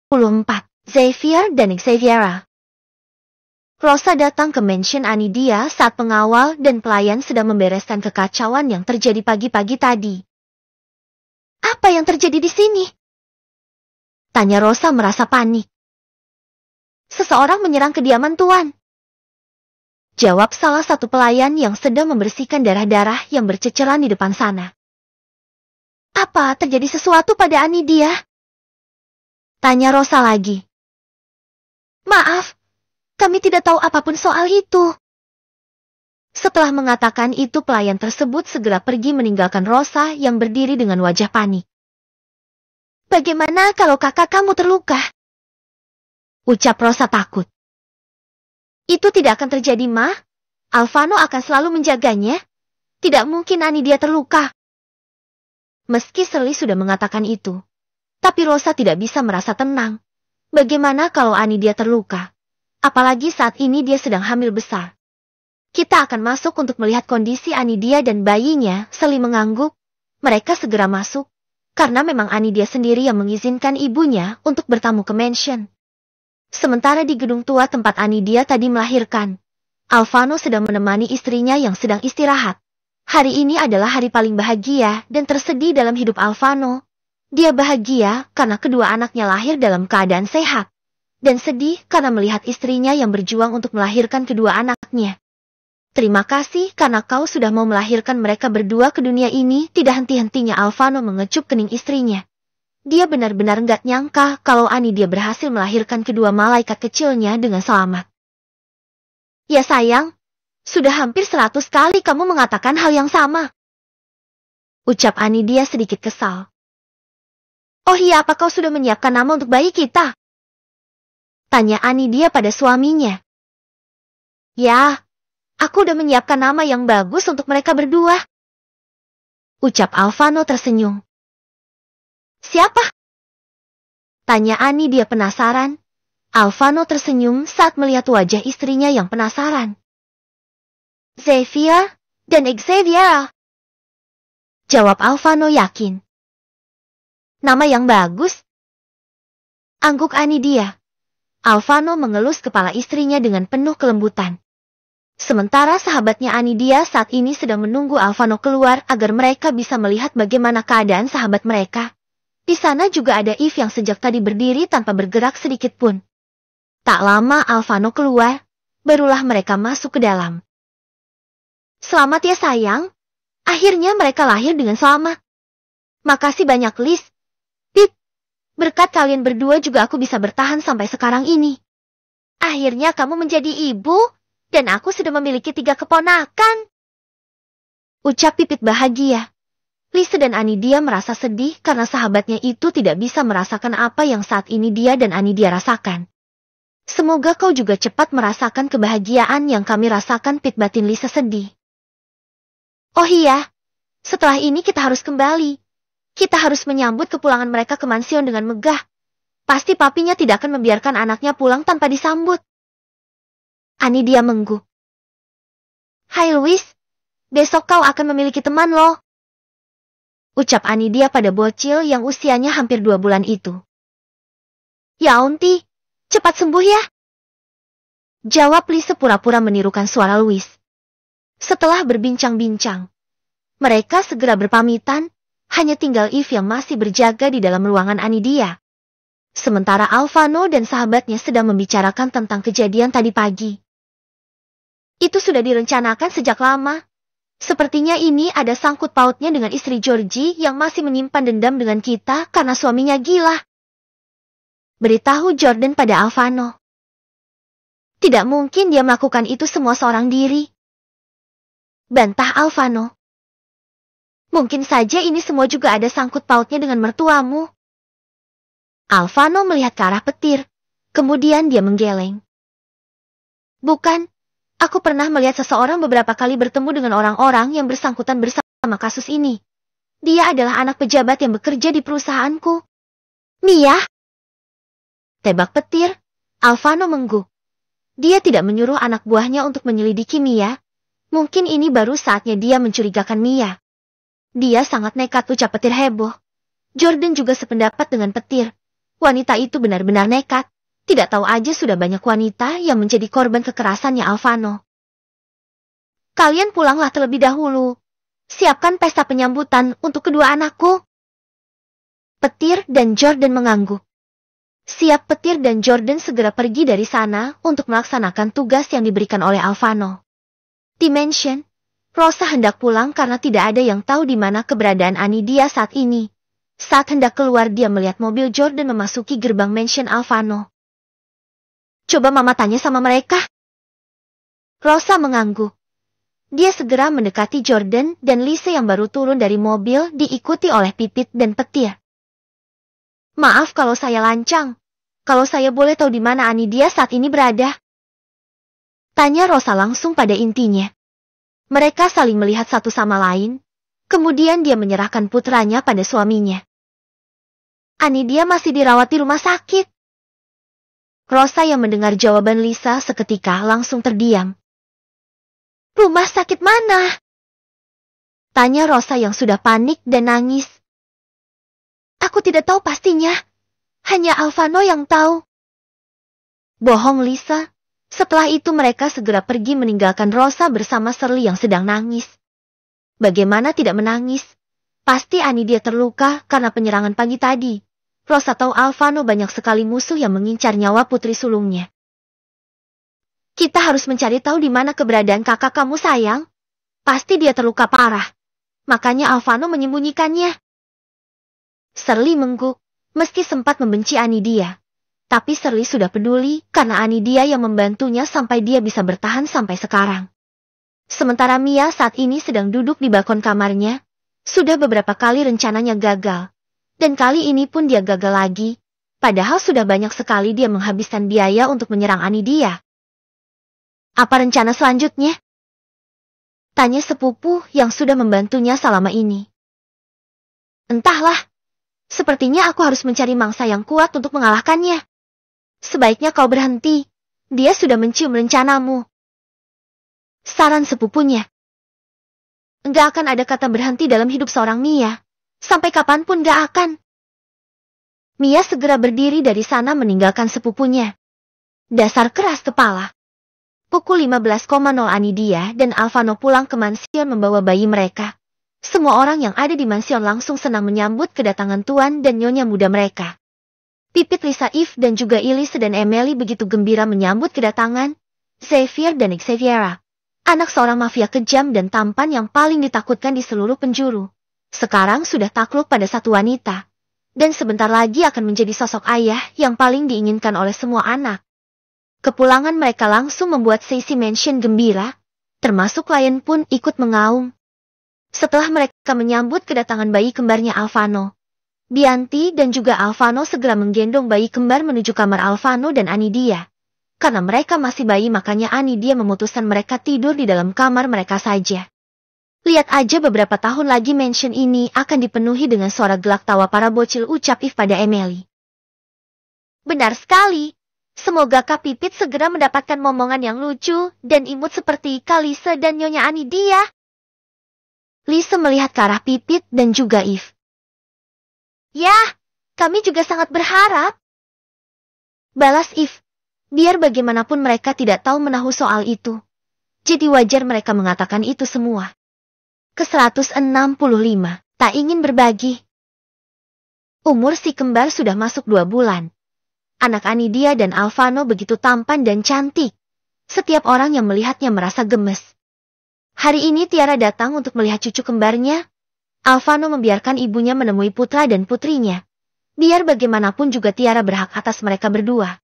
Xavier dan Xaviera. Rosa datang ke mansion Anidia saat pengawal dan pelayan sedang membereskan kekacauan yang terjadi pagi-pagi tadi. Apa yang terjadi di sini? Tanya Rosa merasa panik. Seseorang menyerang kediaman Tuan. Jawab salah satu pelayan yang sedang membersihkan darah-darah yang berceceran di depan sana. Apa terjadi sesuatu pada Anidia? Tanya Rosa lagi. Maaf, kami tidak tahu apapun soal itu. Setelah mengatakan itu, pelayan tersebut segera pergi meninggalkan Rosa yang berdiri dengan wajah panik. Bagaimana kalau kakak kamu terluka? Ucap Rosa takut. Itu tidak akan terjadi, Ma. Alvano akan selalu menjaganya. Tidak mungkin Anidia terluka. Meski Shirley sudah mengatakan itu, tapi Rosa tidak bisa merasa tenang. Bagaimana kalau Anidia terluka? Apalagi saat ini dia sedang hamil besar. Kita akan masuk untuk melihat kondisi Anidia dan bayinya. Shirley mengangguk. Mereka segera masuk, karena memang Anidia sendiri yang mengizinkan ibunya untuk bertamu ke mansion. Sementara di gedung tua tempat Anidia tadi melahirkan, Alvano sedang menemani istrinya yang sedang istirahat. Hari ini adalah hari paling bahagia dan tersedih dalam hidup Alvano. Dia bahagia karena kedua anaknya lahir dalam keadaan sehat, dan sedih karena melihat istrinya yang berjuang untuk melahirkan kedua anaknya. Terima kasih karena kau sudah mau melahirkan mereka berdua ke dunia ini. Tidak henti-hentinya Alvano mengecup kening istrinya. Dia benar-benar nggak nyangka kalau Anidia berhasil melahirkan kedua malaikat kecilnya dengan selamat. Ya sayang, sudah hampir 100 kali kamu mengatakan hal yang sama. Ucap Anidia sedikit kesal. Oh iya, apa kau sudah menyiapkan nama untuk bayi kita? Tanya Anidia pada suaminya. Ya, aku udah menyiapkan nama yang bagus untuk mereka berdua. Ucap Alvano tersenyum. Siapa? Tanya Anidia penasaran. Alvano tersenyum saat melihat wajah istrinya yang penasaran. Xavier dan Xaviera. Jawab Alvano yakin. Nama yang bagus. Angguk Anidia. Alvano mengelus kepala istrinya dengan penuh kelembutan. Sementara sahabatnya Anidia saat ini sedang menunggu Alvano keluar agar mereka bisa melihat bagaimana keadaan sahabat mereka. Di sana juga ada Eve yang sejak tadi berdiri tanpa bergerak sedikit pun. Tak lama Alvano keluar, barulah mereka masuk ke dalam. Selamat ya sayang, akhirnya mereka lahir dengan selamat. Makasih banyak Liz. Pip, berkat kalian berdua juga aku bisa bertahan sampai sekarang ini. Akhirnya kamu menjadi ibu, dan aku sudah memiliki 3 keponakan. Ucap Pipit bahagia. Lisa dan Anidia merasa sedih karena sahabatnya itu tidak bisa merasakan apa yang saat ini dia dan Anidia rasakan. Semoga kau juga cepat merasakan kebahagiaan yang kami rasakan, Pit, batin Lisa sedih. Oh iya, setelah ini kita harus kembali. Kita harus menyambut kepulangan mereka ke mansion dengan megah. Pasti papinya tidak akan membiarkan anaknya pulang tanpa disambut. Anidia mengguk. Hai Louis, besok kau akan memiliki teman loh. Ucap Anidia pada bocil yang usianya hampir 2 bulan itu. Ya Aunty, cepat sembuh ya. Jawab Lisa pura-pura menirukan suara Louis. Setelah berbincang-bincang, mereka segera berpamitan, hanya tinggal Eve yang masih berjaga di dalam ruangan Anidia. Sementara Alvano dan sahabatnya sedang membicarakan tentang kejadian tadi pagi. Itu sudah direncanakan sejak lama. Sepertinya ini ada sangkut pautnya dengan istri Georgie yang masih menyimpan dendam dengan kita karena suaminya gila. Beritahu Jordan pada Alvano. Tidak mungkin dia melakukan itu semua seorang diri. Bantah Alvano. Mungkin saja ini semua juga ada sangkut pautnya dengan mertuamu. Alvano melihat ke arah petir. Kemudian dia menggeleng. Bukan. Aku pernah melihat seseorang beberapa kali bertemu dengan orang-orang yang bersangkutan bersama kasus ini. Dia adalah anak pejabat yang bekerja di perusahaanku. Mia? Tebak petir, Alvano mengguk. Dia tidak menyuruh anak buahnya untuk menyelidiki Mia. Mungkin ini baru saatnya dia mencurigakan Mia. Dia sangat nekat, ucap petir heboh. Jordan juga sependapat dengan petir. Wanita itu benar-benar nekat. Tidak tahu aja sudah banyak wanita yang menjadi korban kekerasannya Alvano. Kalian pulanglah terlebih dahulu. Siapkan pesta penyambutan untuk kedua anakku. Petir dan Jordan mengangguk. Siap Petir dan Jordan segera pergi dari sana untuk melaksanakan tugas yang diberikan oleh Alvano. Di mansion, Rosa hendak pulang karena tidak ada yang tahu di mana keberadaan Anidia saat ini. Saat hendak keluar dia melihat mobil Jordan memasuki gerbang mansion Alvano. Coba mama tanya sama mereka. Rosa mengangguk. Dia segera mendekati Jordan dan Lisa yang baru turun dari mobil diikuti oleh Pipit dan Petir. Maaf kalau saya lancang. Kalau saya boleh tahu di mana Anidia saat ini berada? Tanya Rosa langsung pada intinya. Mereka saling melihat satu sama lain. Kemudian dia menyerahkan putranya pada suaminya. Anidia masih dirawat di rumah sakit. Rosa yang mendengar jawaban Lisa seketika langsung terdiam. Rumah sakit mana? Tanya Rosa yang sudah panik dan nangis. Aku tidak tahu pastinya. Hanya Alvano yang tahu. Bohong Lisa. Setelah itu mereka segera pergi meninggalkan Rosa bersama Shirley yang sedang nangis. Bagaimana tidak menangis? Pasti Anidia terluka karena penyerangan pagi tadi. Rosa tahu Alvano banyak sekali musuh yang mengincar nyawa putri sulungnya. Kita harus mencari tahu di mana keberadaan kakak kamu sayang. Pasti dia terluka parah. Makanya Alvano menyembunyikannya. Shirley mengguk. Meski sempat membenci Anidia, tapi Shirley sudah peduli karena Anidia yang membantunya sampai dia bisa bertahan sampai sekarang. Sementara Mia saat ini sedang duduk di balkon kamarnya, sudah beberapa kali rencananya gagal. Dan kali ini pun dia gagal lagi, padahal sudah banyak sekali dia menghabiskan biaya untuk menyerang Anidia. Apa rencana selanjutnya? Tanya sepupu yang sudah membantunya selama ini. Entahlah. Sepertinya aku harus mencari mangsa yang kuat untuk mengalahkannya. Sebaiknya kau berhenti. Dia sudah mencium rencanamu. Saran sepupunya. Enggak akan ada kata berhenti dalam hidup seorang Mia. Sampai kapanpun gak akan. Mia segera berdiri dari sana meninggalkan sepupunya. Dasar keras kepala. Pukul 15.00 Anidia dan Alvano pulang ke mansion membawa bayi mereka. Semua orang yang ada di mansion langsung senang menyambut kedatangan tuan dan nyonya muda mereka. Pipit, Lisa, Eve, dan juga Elise dan Emily begitu gembira menyambut kedatangan Xavier dan Xaviera, anak seorang mafia kejam dan tampan yang paling ditakutkan di seluruh penjuru. Sekarang sudah takluk pada satu wanita, dan sebentar lagi akan menjadi sosok ayah yang paling diinginkan oleh semua anak. Kepulangan mereka langsung membuat seisi mansion gembira, termasuk klien pun ikut mengaum. Setelah mereka menyambut kedatangan bayi kembarnya Alvano, Bianti dan juga Alvano segera menggendong bayi kembar menuju kamar Alvano dan Anidia. Karena mereka masih bayi makanya Anidia memutuskan mereka tidur di dalam kamar mereka saja. Lihat aja beberapa tahun lagi mansion ini akan dipenuhi dengan suara gelak tawa para bocil, ucap Eve pada Emily. Benar sekali. Semoga Kak Pipit segera mendapatkan momongan yang lucu dan imut seperti Kalisa dan Nyonya Anidia. Lisa melihat ke arah Pipit dan juga Eve. Ya, kami juga sangat berharap. Balas Eve. Biar bagaimanapun mereka tidak tahu menahu soal itu. Jadi wajar mereka mengatakan itu semua. Ke-165, tak ingin berbagi. Umur si kembar sudah masuk 2 bulan. Anak Anidia dan Alvano begitu tampan dan cantik. Setiap orang yang melihatnya merasa gemes. Hari ini Tiara datang untuk melihat cucu kembarnya. Alvano membiarkan ibunya menemui putra dan putrinya. Biar bagaimanapun juga Tiara berhak atas mereka berdua.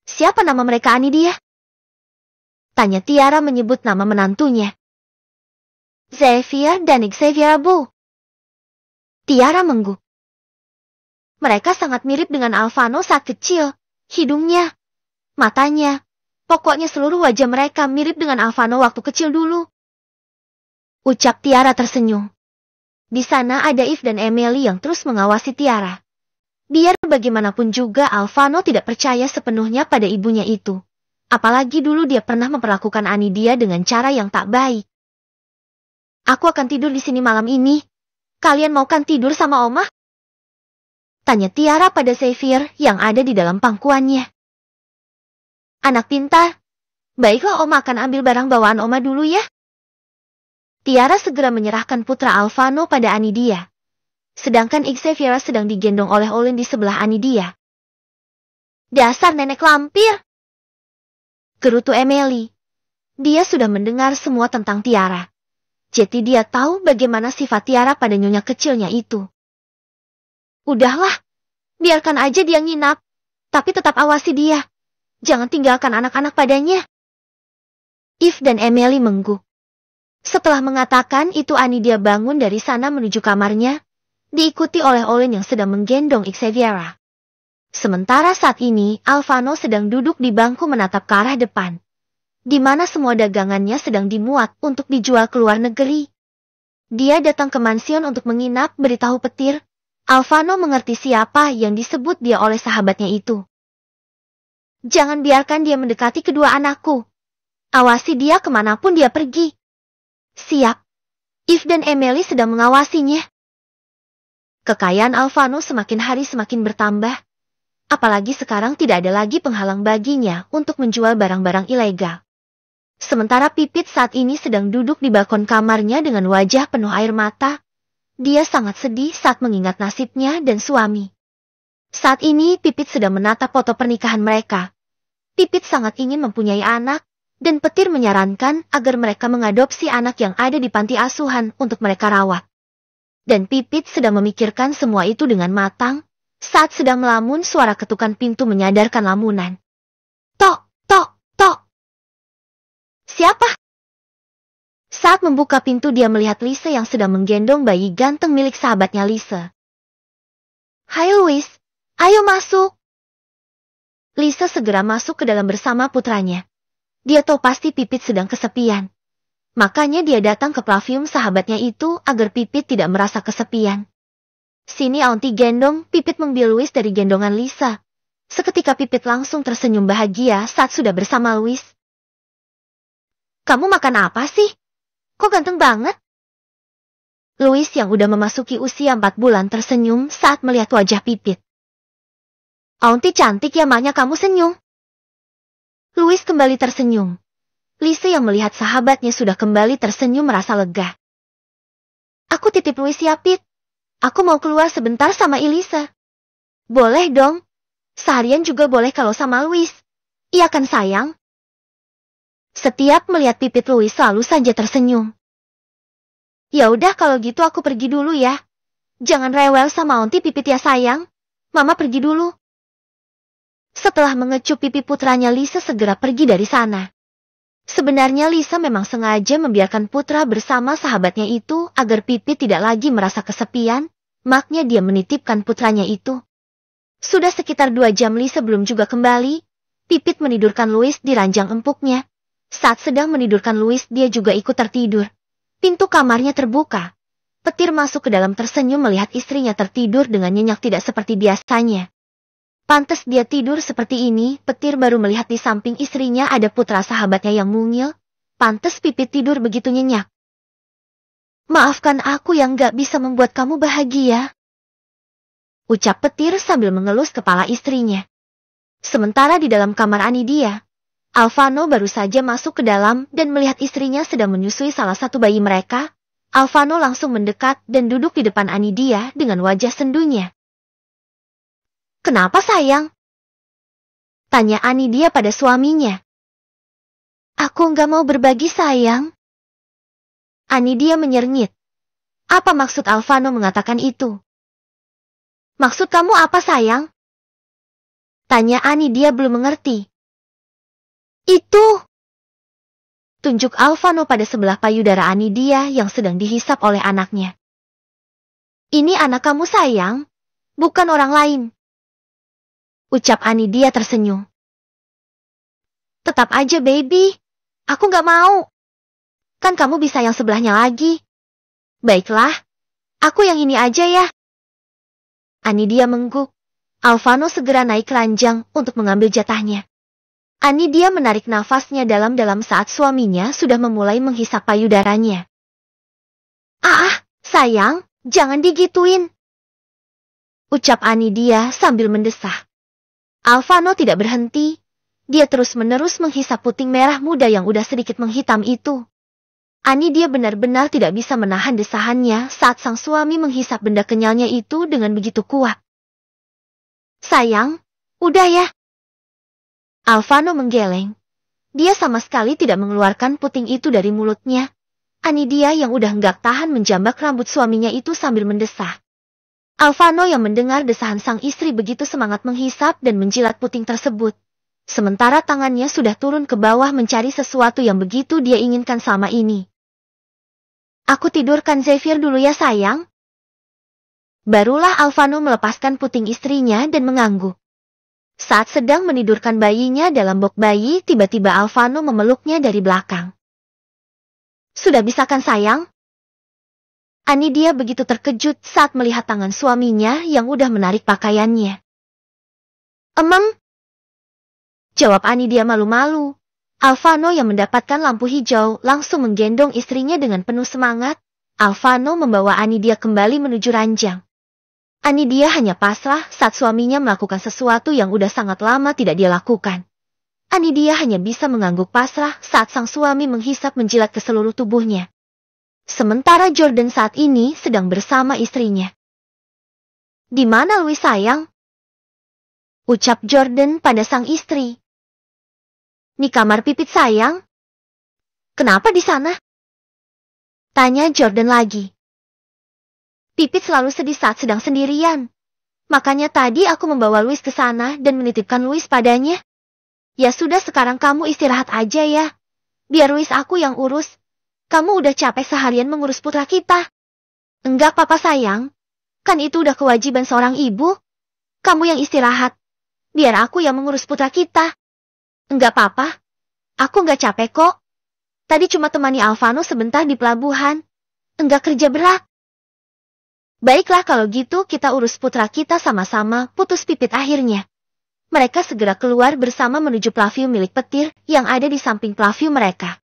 Siapa nama mereka, Anidia? Tanya Tiara menyebut nama menantunya. Xavier dan Xaviera, Bu. Tiara mengguk. Mereka sangat mirip dengan Alvano saat kecil. Hidungnya, matanya. Pokoknya seluruh wajah mereka mirip dengan Alvano waktu kecil dulu. Ucap Tiara tersenyum. Di sana ada Eve dan Emily yang terus mengawasi Tiara. Biar bagaimanapun juga Alvano tidak percaya sepenuhnya pada ibunya itu. Apalagi dulu dia pernah memperlakukan Anidia dengan cara yang tak baik. Aku akan tidur di sini malam ini. Kalian mau kan tidur sama Oma? Tanya Tiara pada Xavier yang ada di dalam pangkuannya. Anak pintar. Baiklah Oma akan ambil barang bawaan Oma dulu ya. Tiara segera menyerahkan putra Alvano pada Anidia. Sedangkan Xavier sedang digendong oleh Olin di sebelah Anidia. Dasar nenek lampir! Gerutu Emily. Dia sudah mendengar semua tentang Tiara. Jadi dia tahu bagaimana sifat Tiara pada nyonya kecilnya itu. Udahlah, biarkan aja dia nginap. Tapi tetap awasi dia. Jangan tinggalkan anak-anak padanya. Eve dan Emily mengguk. Setelah mengatakan itu Anidia bangun dari sana menuju kamarnya, diikuti oleh Olin yang sedang menggendong Xaviera. Sementara saat ini, Alvano sedang duduk di bangku menatap ke arah depan, di mana semua dagangannya sedang dimuat untuk dijual ke luar negeri. Dia datang ke mansion untuk menginap, beritahu petir. Alvano mengerti siapa yang disebut dia oleh sahabatnya itu. Jangan biarkan dia mendekati kedua anakku. Awasi dia kemanapun dia pergi. Siap. Eve dan Emily sedang mengawasinya. Kekayaan Alvano semakin hari semakin bertambah. Apalagi sekarang tidak ada lagi penghalang baginya untuk menjual barang-barang ilegal. Sementara Pipit saat ini sedang duduk di balkon kamarnya dengan wajah penuh air mata. Dia sangat sedih saat mengingat nasibnya dan suami. Saat ini Pipit sedang menatap foto pernikahan mereka. Pipit sangat ingin mempunyai anak, dan Petir menyarankan agar mereka mengadopsi anak yang ada di panti asuhan untuk mereka rawat. Dan Pipit sedang memikirkan semua itu dengan matang, saat sedang melamun suara ketukan pintu menyadarkan lamunan. Tok, tok, tok. Siapa? Saat membuka pintu dia melihat Lisa yang sedang menggendong bayi ganteng milik sahabatnya Lisa. Hai Louis, ayo masuk. Lisa segera masuk ke dalam bersama putranya. Dia tahu pasti Pipit sedang kesepian. Makanya dia datang ke Flavium sahabatnya itu agar Pipit tidak merasa kesepian. Sini Auntie gendong, Pipit mengambil Louis dari gendongan Lisa. Seketika Pipit langsung tersenyum bahagia saat sudah bersama Louis. Kamu makan apa sih? Kok ganteng banget? Louis yang udah memasuki usia 4 bulan tersenyum saat melihat wajah Pipit. Auntie cantik ya, maknya kamu senyum. Louis kembali tersenyum. Lisa yang melihat sahabatnya sudah kembali tersenyum merasa lega. Aku titip Louis ya, Pit. Aku mau keluar sebentar sama Elisa. Boleh dong. Seharian juga boleh kalau sama Louis. Iya kan sayang? Setiap melihat Pipit Louis selalu saja tersenyum. Ya udah kalau gitu aku pergi dulu ya. Jangan rewel sama Auntie Pipit ya sayang. Mama pergi dulu. Setelah mengecup pipi putranya Lisa segera pergi dari sana. Sebenarnya Lisa memang sengaja membiarkan putra bersama sahabatnya itu agar Pipit tidak lagi merasa kesepian, maknya dia menitipkan putranya itu. Sudah sekitar 2 jam Lisa belum juga kembali, Pipit menidurkan Louis di ranjang empuknya. Saat sedang menidurkan Louis dia juga ikut tertidur. Pintu kamarnya terbuka. Petir masuk ke dalam tersenyum melihat istrinya tertidur dengan nyenyak tidak seperti biasanya. Pantes dia tidur seperti ini, Petir baru melihat di samping istrinya ada putra sahabatnya yang mungil. Pantes Pipit tidur begitu nyenyak. Maafkan aku yang gak bisa membuat kamu bahagia. Ucap Petir sambil mengelus kepala istrinya. Sementara di dalam kamar Anidia, Alvano baru saja masuk ke dalam dan melihat istrinya sedang menyusui salah satu bayi mereka. Alvano langsung mendekat dan duduk di depan Anidia dengan wajah sendunya. Kenapa sayang? Tanya Anidia pada suaminya. Aku nggak mau berbagi sayang. Anidia menyernyit. Apa maksud Alvano mengatakan itu? Maksud kamu apa sayang? Tanya Anidia belum mengerti. Itu. Tunjuk Alvano pada sebelah payudara Anidia yang sedang dihisap oleh anaknya. Ini anak kamu sayang, bukan orang lain. Ucap Anidia tersenyum. Tetap aja baby, aku gak mau. Kan kamu bisa yang sebelahnya lagi. Baiklah, aku yang ini aja ya. Anidia mengguk. Alvano segera naik ranjang untuk mengambil jatahnya. Anidia menarik nafasnya dalam-dalam saat suaminya sudah memulai menghisap payudaranya. Ah, sayang, jangan digituin. Ucap Anidia sambil mendesah. Alvano tidak berhenti. Dia terus-menerus menghisap puting merah muda yang udah sedikit menghitam itu. Anidia benar-benar tidak bisa menahan desahannya saat sang suami menghisap benda kenyalnya itu dengan begitu kuat. Sayang, udah ya. Alvano menggeleng. Dia sama sekali tidak mengeluarkan puting itu dari mulutnya. Anidia yang udah nggak tahan menjambak rambut suaminya itu sambil mendesah. Alvano yang mendengar desahan sang istri begitu semangat menghisap dan menjilat puting tersebut. Sementara tangannya sudah turun ke bawah mencari sesuatu yang begitu dia inginkan selama ini. Aku tidurkan Xavier dulu ya sayang. Barulah Alvano melepaskan puting istrinya dan mengangguk. Saat sedang menidurkan bayinya dalam box bayi, tiba-tiba Alvano memeluknya dari belakang. Sudah bisa kan sayang? Anidia begitu terkejut saat melihat tangan suaminya yang udah menarik pakaiannya. Jawab Anidia malu-malu. Alvano yang mendapatkan lampu hijau langsung menggendong istrinya dengan penuh semangat. Alvano membawa Anidia kembali menuju ranjang. Anidia hanya pasrah saat suaminya melakukan sesuatu yang udah sangat lama tidak dia lakukan. Anidia hanya bisa mengangguk pasrah saat sang suami menghisap menjilat ke seluruh tubuhnya. Sementara Jordan saat ini sedang bersama istrinya. Di mana Louis sayang? Ucap Jordan pada sang istri. Di kamar Pipit sayang. Kenapa di sana? Tanya Jordan lagi. Pipit selalu sedih saat sedang sendirian. Makanya tadi aku membawa Louis ke sana dan menitipkan Louis padanya. Ya sudah sekarang kamu istirahat aja ya. Biar Louis aku yang urus. Kamu udah capek seharian mengurus putra kita. Enggak papa sayang. Kan itu udah kewajiban seorang ibu. Kamu yang istirahat. Biar aku yang mengurus putra kita. Enggak papa. Aku enggak capek kok. Tadi cuma temani Alvano sebentar di pelabuhan. Enggak kerja berat. Baiklah kalau gitu kita urus putra kita sama-sama, putus Pipit akhirnya. Mereka segera keluar bersama menuju pelavium milik petir yang ada di samping pelavium mereka.